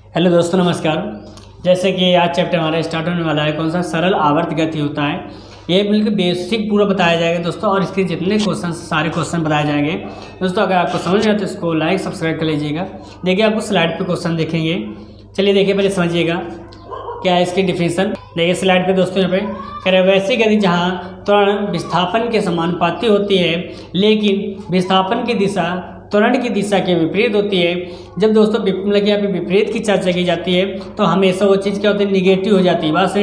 Hello दोस्तों, नमस्कार। जैसे कि आज चैप्टर हमारा स्टार्ट होने वाला है, कौन सा सरल आवर्त गति होता है, ये बिल्कुल बेसिक पूरा बताया जाएगा दोस्तों। और इसके जितने क्वेश्चन सारे क्वेश्चन बताए जाएंगे दोस्तों। अगर आपको समझ नहीं आता तो इसको लाइक सब्सक्राइब कर लीजिएगा। देखिए आपको स्लाइड पे क्वेश्चन देखेंगे। चलिए देखिए, पहले समझिएगा क्या है इसकी डिफिनीशन। देखिए स्लाइड पे दोस्तों, यहाँ पे कह रहे वैसी गति जहाँ त्वरण विस्थापन के समानुपाती होती है, लेकिन विस्थापन की दिशा त्वरण की दिशा के विपरीत होती है। जब दोस्तों मतलब कि यहाँ पे विपरीत की चर्चा की जाती है तो हमेशा वो चीज़ क्या होती है, निगेटिव हो जाती है। बस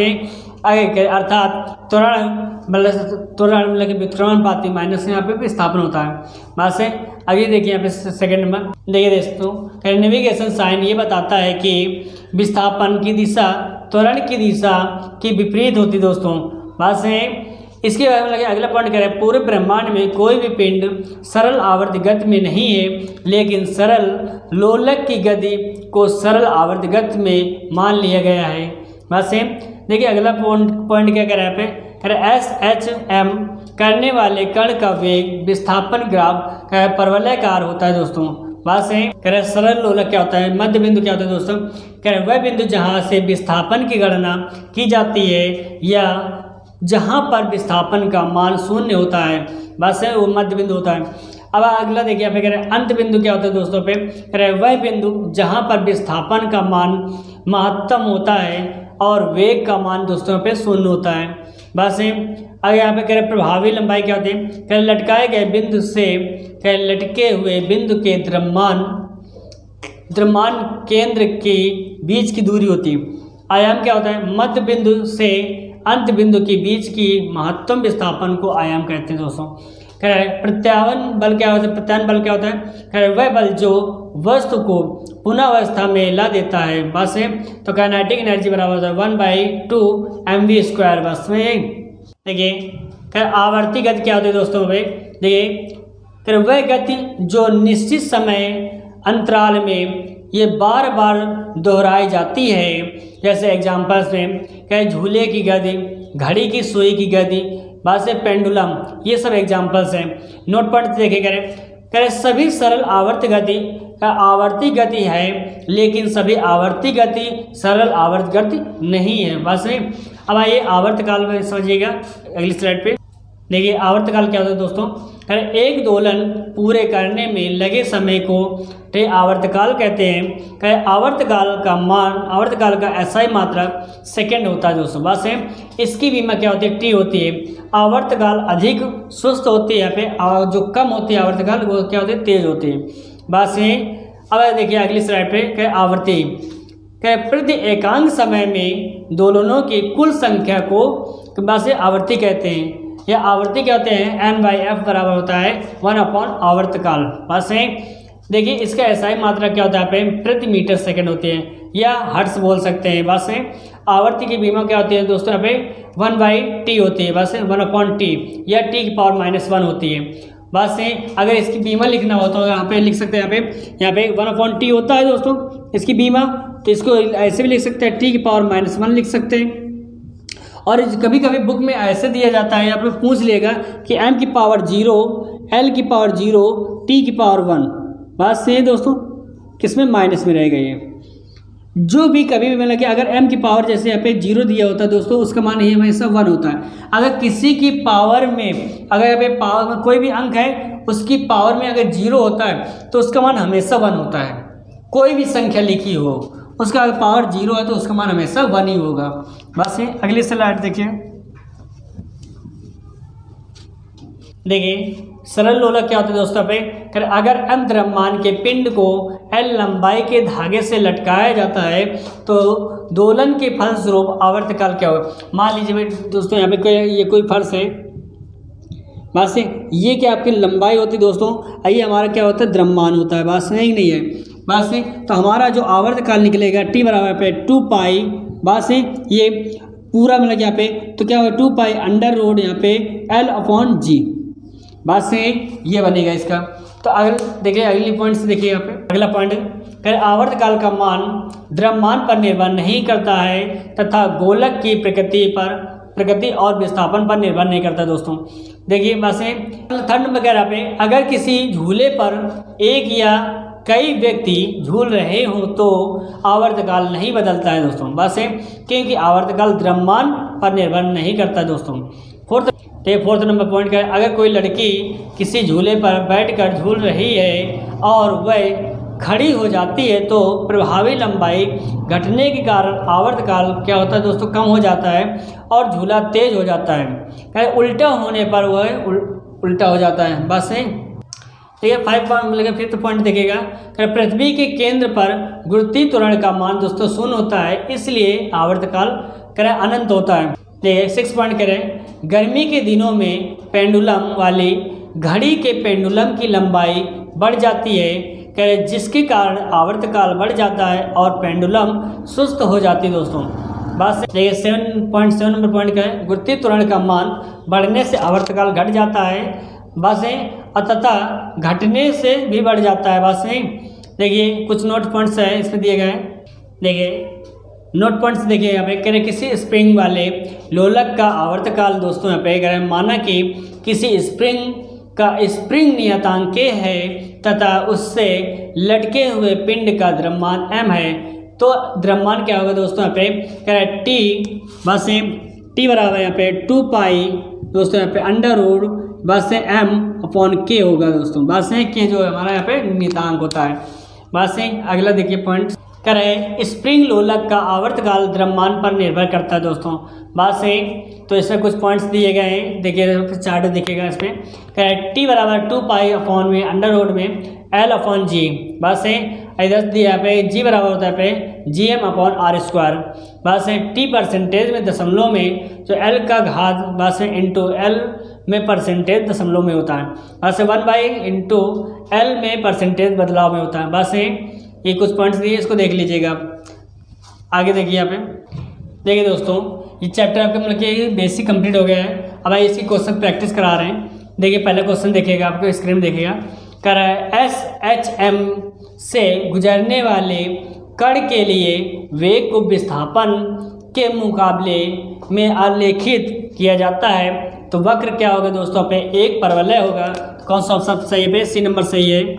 आगे अर्थात त्वरण कि व्युत्क्रमणपाती माइनस से यहाँ पे विस्थापन होता है। बस आगे देखिए यहाँ पे सेकंड नंबर देखिए दोस्तों, नेविगेशन साइन ये बताता है कि विस्थापन की दिशा त्वरण की दिशा की विपरीत होती दोस्तों। बस इसके बाद में अगला पॉइंट कह रहे हैं, पूरे ब्रह्मांड में कोई भी पिंड सरल आवर्त गति में नहीं है, लेकिन सरल लोलक की गति को सरल आवर्त गति में मान लिया गया है। बस देखिए अगला पॉइंट क्या कह रहा है, कह रहे SHM करने वाले कण का वेग विस्थापन ग्राफ का परवलयाकार होता है दोस्तों। बस कह रहे सरल लोलक क्या होता है, मध्य बिंदु क्या होता है दोस्तों, कह रहे वह बिंदु जहाँ से विस्थापन की गणना की जाती है या जहाँ पर विस्थापन का मान शून्य होता है, बस वो मध्य बिंदु होता है। अब अगला देखिए यहाँ पे कह रहे हैं अंत बिंदु क्या होता है दोस्तों पे, कह रहे वह बिंदु जहाँ पर विस्थापन का मान महत्तम होता है और वेग का मान दोस्तों पे शून्य होता है। बस अगर यहाँ पे कह रहे प्रभावी लंबाई क्या होती है, कह रहे लटकाए गए बिंदु से कह लटके हुए बिंदु के द्रव्यमान केंद्र के बीच की दूरी होती है। आयाम क्या होता है, मध्य बिंदु से अंत बिंदु के बीच की महत्तम विस्थापन को आयाम कहते हैं दोस्तों। कह रहे प्रत्यावन बल क्या होता है, प्रत्यान बल क्या होता है, कह रहे वह बल जो वस्तु को पुनः अवस्था में ला देता है। बस तो काइनेटिक एनर्जी बराबर होता है 1/2 mv²। बस में देखिए कह आवर्ती गति क्या होती है दोस्तों पे, देखिए कह वह गति जो निश्चित समय अंतराल में ये बार बार दोहराई जाती है। जैसे एग्जाम्पल्स में कहे झूले की गति, घड़ी की सुई की गति, बस पेंडुलम, ये सब एग्जाम्पल्स हैं। नोट पॉइंट देखे करें सभी सरल आवर्त गति का आवर्ती गति है, लेकिन सभी आवर्ती गति सरल आवर्त गति नहीं है। बस अब आइए आवर्तकाल में समझिएगा अगली स्लाइड पे। देखिए आवर्तकाल क्या होता है दोस्तों, एक दोलन पूरे करने में लगे समय को आवर्तकाल कहते हैं। कहे आवर्तकाल का SI मात्रक सेकंड होता है दोस्तों। बस इसकी बीमा क्या होती है, T होती है। आवर्तकाल अधिक सुस्त होती है यहाँ पे, और जो कम होती है आवर्तकाल वो क्या होती है, तेज होती है। बस अब देखिए अगली स्लाइड पे कहे आवर्ती कहे प्रति एकांक समय में दोलनों की कुल संख्या को बस आवर्ती कहते हैं। यह आवर्ती क्या होते हैं, N/F बराबर होता है 1/, आवर्तकाल। बस देखिए इसका SI मात्रा क्या होता है पे प्रति मीटर सेकंड होती है, या हर्ट्ज बोल सकते हैं। बस आवर्ती की बीमा क्या होती है दोस्तों, यहाँ पे 1/T होती है। बस 1/T या T⁻⁻1 होती है। बस अगर इसकी बीमा लिखना हो तो यहाँ पे लिख सकते हैं, यहाँ पे 1/T होता है दोस्तों इसकी बीमा, तो इसको ऐसे भी लिख सकते हैं, T⁻⁻1 लिख सकते हैं। और कभी कभी बुक में ऐसे दिया जाता है, आप लोग पूछ लिएगा कि m⁻0 l⁻0 t⁻1। बात सही है दोस्तों, किसमें माइनस में रहेगा ये जो भी कभी भी मतलब कि अगर m की पावर जैसे यहाँ पे 0 दिया होता है दोस्तों, उसका मान ये हमेशा 1 होता है। अगर किसी की पावर में अगर यहाँ पे पावर में कोई भी अंक है, उसकी पावर में अगर 0 होता है तो उसका मान हमेशा 1 होता है। कोई भी संख्या लिखी हो, उसका अगर पावर 0 है तो उसका मान हमेशा 1 ही होगा। बस अगली स्लाइड देखिए सरल लोलक क्या होता है दोस्तों पे, अगर m द्रव्यमान के पिंड को L लंबाई के धागे से लटकाया जाता है तो दोलन के फलस्वरूप आवर्तकाल क्या होगा। मान लीजिए दोस्तों यहाँ पे ये कोई फर्श है, बस ये क्या आपकी लंबाई होती है दोस्तों, ये हमारा क्या होता है द्रव्यमान होता है। बस नहीं है। बस तो हमारा जो आवर्तकाल निकलेगा T बराबर पे 2π। बस ये पूरा मतलब यहाँ पे तो क्या होगा 2π √ यहाँ पे L/G। बस ये बनेगा इसका। तो अगर देखिए अगली पॉइंट से देखिए यहाँ पे अगला पॉइंट कह आवर्तकाल का मान द्रव्यमान पर निर्भर नहीं करता है तथा गोलक की प्रकृति और विस्थापन पर निर्भर नहीं करता दोस्तों। देखिए बस थर्ड वगैरह पे अगर किसी झूले पर एक या कई व्यक्ति झूल रहे हों तो आवर्तकाल नहीं बदलता है दोस्तों। बस है क्योंकि आवर्तकाल द्रव्यमान पर निर्भर नहीं करता दोस्तों। फोर्थ नंबर पॉइंट का, अगर कोई लड़की किसी झूले पर बैठकर झूल रही है और वह खड़ी हो जाती है तो प्रभावी लंबाई घटने के कारण आवर्तकाल क्या होता है दोस्तों, कम हो जाता है और झूला तेज हो जाता है। उल्टा होने पर वह उल्टा हो जाता है। बस है ठीक है। 5th पॉइंट देखिएगा, पृथ्वी के केंद्र पर गुरुत्वीय त्वरण का मान दोस्तों 0 होता है, इसलिए आवर्तकाल अनंत होता है। 6 पॉइंट करें, गर्मी के दिनों में पेंडुलम वाली घड़ी के पेंडुलम की लंबाई बढ़ जाती है, जिसके कारण आवर्तकाल बढ़ जाता है और पेंडुलम सुस्त हो जाती है दोस्तों। बस 7.7 नंबर पॉइंट का है, गुरुत्वीय त्वरण का मान बढ़ने से आवर्तकाल घट जाता है। बस है तथा घटने से भी बढ़ जाता है। बस है देखिए कुछ नोट पॉइंट्स है इसमें दिए गए हैं। देखिए नोट पॉइंट्स देखिए यहाँ पे, कह रहे किसी स्प्रिंग वाले लोलक का आवर्तकाल दोस्तों यहाँ पे कह रहे माना कि किसी स्प्रिंग का स्प्रिंग नियतांक है तथा उससे लटके हुए पिंड का द्रव्यमान m है, तो द्रव्यमान क्या होगा दोस्तों यहाँ पे कह रहे t। बस है t बराबर यहाँ पे 2 पाई दोस्तों यहाँ पे अंडर रूट बस है m/k होगा दोस्तों। बस है कि जो हमारा यहाँ पे नियतांक होता है। बस है अगला देखिए पॉइंट कह रहे स्प्रिंग लोलक का आवर्तकाल द्रव्यमान पर निर्भर करता है दोस्तों। बस है तो इसमें कुछ पॉइंट्स दिए गए हैं, देखिए चार्ट दिखेगा इसमें। कह रहे t बराबर 2 पाई अपॉन में अंडर रूट में L/G। बस है इधर दिया यहाँ पे g बराबर होता है पे Gm/r²। बस है t परसेंटेज में दशमलव में जो L का घात बस है इंटू L में परसेंटेज दशमलव में होता है। बस है 1/L में परसेंटेज बदलाव में होता है। बस है ये कुछ पॉइंट्स दिए, इसको देख लीजिएगा आप। आगे देखिए यहाँ पे, देखिए दोस्तों ये चैप्टर आपका मतलब कि बेसिक कंप्लीट हो गया है। अब आइए इसकी क्वेश्चन प्रैक्टिस करा रहे हैं। देखिए पहला क्वेश्चन देखिएगा, आपको स्क्रीन में देखिएगा। कह रहा है SHM से गुजरने वाले कण के लिए वेग को विस्थापन के मुकाबले में आलेखित किया जाता है, तो वक्र क्या होगा दोस्तों पे एक परवलय होगा। तो कौन सा ऑप्शन सही है पे C नंबर सही है।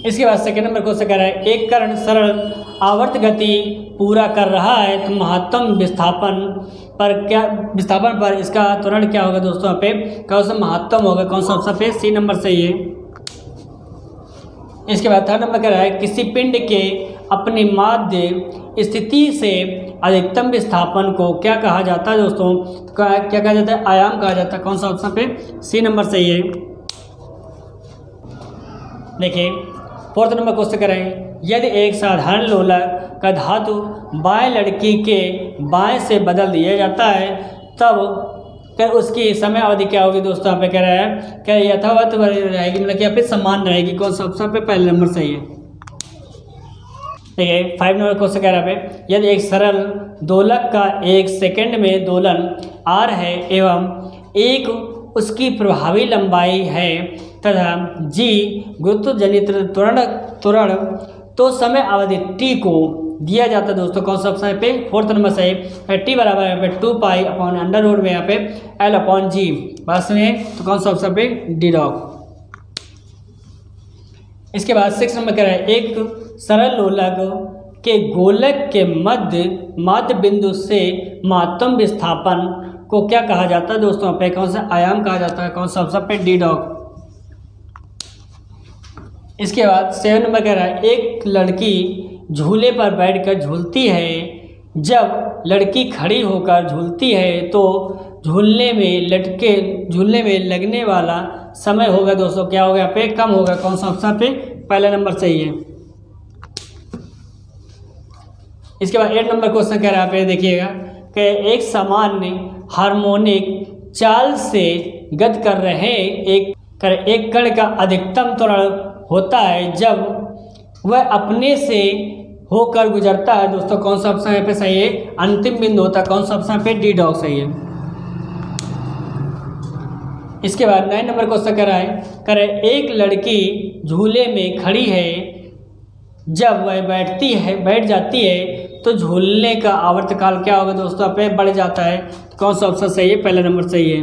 इसके बाद सेकेंड नंबर क्वेश्चन कह रहा है एक कण सरल आवर्त गति पूरा कर रहा है तो महत्तम विस्थापन पर इसका त्वरण क्या होगा दोस्तों यहाँ पे कौन सा महत्तम होगा। कौन सा ऑप्शन पे C नंबर सही है। इसके बाद थर्ड नंबर कह रहा है किसी पिंड के अपनी माध्य स्थिति से अधिकतम विस्थापन को क्या कहा जाता है दोस्तों, क्या कहा जाता है, आयाम कहा जाता है। कौन सा ऑप्शन पे C नंबर सही है। देखिए फोर्थ नंबर क्वेश्चन कर रहे हैं यदि एक साधारण लोलक का धातु बाएं लड़की के बाएं से बदल दिया जाता है तब क्या उसकी समय अवधि क्या होगी दोस्तों यहाँ पे कह रहा है क्या यथावत रहेगी, मतलब कि यहाँ पे समान रहेगी। कौन सा ऑप्शन पे पहले नंबर सही है। देखिए 5 नंबर क्वेश्चन कह रहा है यदि एक सरल दोलक का 1 सेकंड में दोलन r है एवं एक उसकी प्रभावी लंबाई है तथा g गुरुत्वजनित त्वरण तो समय अवधि t को दिया जाता है दोस्तों। कौन सा ऑप्शन पे फोर्थ नंबर सही है। t बराबर यहाँ पे 2 पाई अपॉन अंडर रूट में यहाँ पे L/G। बस में तो कौन सा ऑप्शन पे डी डॉग। इसके बाद 6 नंबर कह रहा है एक सरल लोलक के गोलक के मध्य बिंदु से महत्तम विस्थापन को क्या कहा जाता है दोस्तों पे कौन सा आयाम कहा जाता है। कौन सा ऑप्शन पे डी डॉग। इसके बाद 7 नंबर कह रहा है एक लड़की झूले पर बैठकर झूलती है, जब लड़की खड़ी होकर झूलती है तो झूलने में लगने वाला समय होगा दोस्तों क्या होगा यहाँ पे कम होगा। कौन सा ऑप्शन पे पहला नंबर सही है। इसके बाद 8 नंबर क्वेश्चन कह रहा है पे देखिएगा कि एक सामान्य हार्मोनिक चाल से गति कर रहे एक कण का अधिकतम त्वरण होता है जब वह अपने से होकर गुजरता है दोस्तों। कौन सा ऑप्शन यहाँ पे सही है, अंतिम बिंदु होता है। कौन सा ऑप्शन पे डी डॉग सही है। इसके बाद 9 नंबर क्वेश्चन कर रहा है एक लड़की झूले में खड़ी है, जब वह बैठ जाती है तो झूलने का आवर्तकाल क्या होगा दोस्तों पे बढ़ जाता है। तो कौन सा ऑप्शन सही है, पहला नंबर सही है।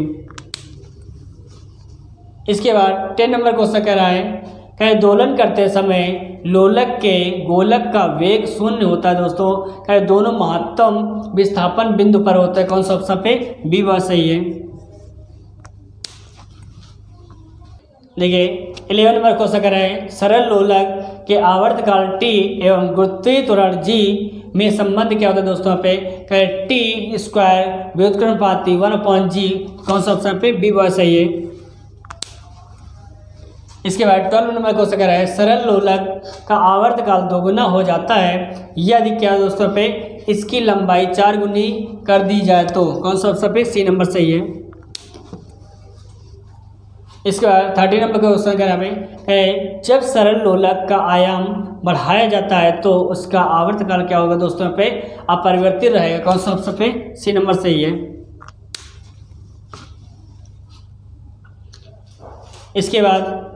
इसके बाद 10 नंबर क्वेश्चन कह रहा है दोलन करते समय लोलक के गोलक का वेग शून्य होता है दोस्तों। दोनों महत्तम विस्थापन बिंदु पर होता है। कौन सा ऑप्शन पे? बी बात सही है। देखिए 11 नंबर क्वेश्चन कर रहे हैं सरल लोलक के आवर्तकाल टी एवं गुरुत्वीय त्वरण जी में संबंध क्या होता है दोस्तों? पे टी स्क्वायर व्युत्क्रमानुपाती 1/g। कौन सा ऑप्शन पे? बी बात सही है। इसके बाद 12 नंबर क्वेश्चन कर रहा है सरल लोलक का आवर्तकाल दोगुना हो जाता है यदि क्या दोस्तों पे इसकी लंबाई 4 गुनी कर दी जाए तो। कौन सा ऑप्शन पे? सी नंबर सही है। इसके बाद 30 नंबर क्वेश्चन कर रहा है जब सरल लोलक का आयाम बढ़ाया जाता है तो उसका आवर्तकाल क्या होगा दोस्तों? पे अपरिवर्तित रहेगा। कौन सा ऑप्शन पे? सी नंबर सही है। इसके बाद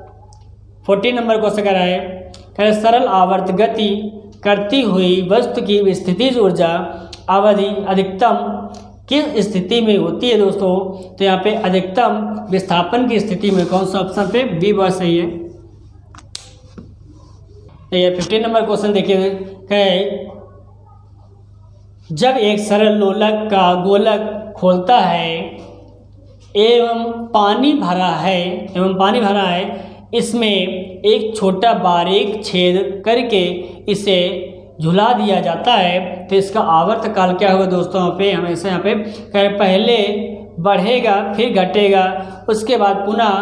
14 नंबर क्वेश्चन कह रहा है सरल आवर्त गति करती हुई वस्तु की स्थितिज ऊर्जा अवधि अधिकतम किस स्थिति में होती है दोस्तों? तो यहाँ पे अधिकतम विस्थापन की स्थिति में। कौन सा ऑप्शन पे? बी बात सही है। ये 15 नंबर क्वेश्चन देखिए जब एक सरल लोलक का गोलक खोलता है एवं पानी भरा है इसमें एक छोटा बारीक छेद करके इसे झुला दिया जाता है तो इसका आवर्तकाल क्या होगा दोस्तों? यहाँ पे हमेशा यहाँ पे पहले बढ़ेगा फिर घटेगा उसके बाद पुनः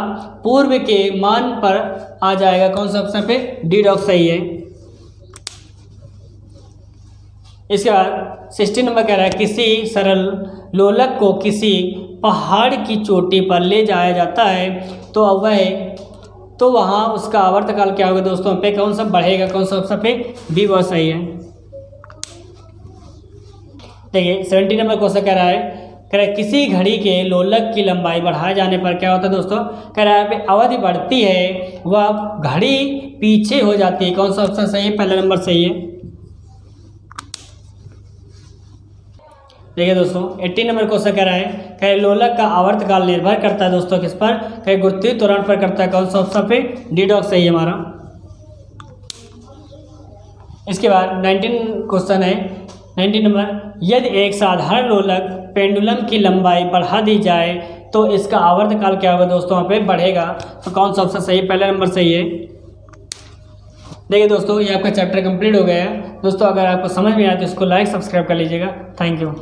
पूर्व के मान पर आ जाएगा। कौन सा ऑप्शन पे? डी डॉग सही है। इसके बाद 16 नंबर कह रहा है किसी सरल लोलक को किसी पहाड़ की चोटी पर ले जाया जाता है तो वहाँ उसका आवर्तकाल क्या होगा दोस्तों? पे कौन सा बढ़ेगा? कौन सा ऑप्शन पे? बी बहुत सही है। देखिए 17 नंबर क्वेश्चन कह रहा है किसी घड़ी के लोलक की लंबाई बढ़ाए जाने पर क्या होता है दोस्तों? कह रहा है अवधि बढ़ती है वह घड़ी पीछे हो जाती है। कौन सा ऑप्शन सही है? पहला नंबर सही है। देखिए दोस्तों 18 नंबर क्वेश्चन कह रहा है लोलक का आवर्तकाल निर्भर करता है दोस्तों किस पर? गुरुत्वीय त्वरण पर करता है। कौन सा ऑप्शन पे? डी डॉग सही है हमारा। इसके बाद 19 क्वेश्चन है 19 नंबर यदि एक साधारण लोलक पेंडुलम की लंबाई बढ़ा दी जाए तो इसका आवर्तकाल क्या होगा दोस्तों? वहाँ पे बढ़ेगा। तो कौन सा ऑप्शन सही है? पहला नंबर सही है। देखिए दोस्तों ये आपका चैप्टर कंप्लीट हो गया है। दोस्तों अगर आपको समझ में आया तो इसको लाइक सब्सक्राइब कर लीजिएगा। Thank you.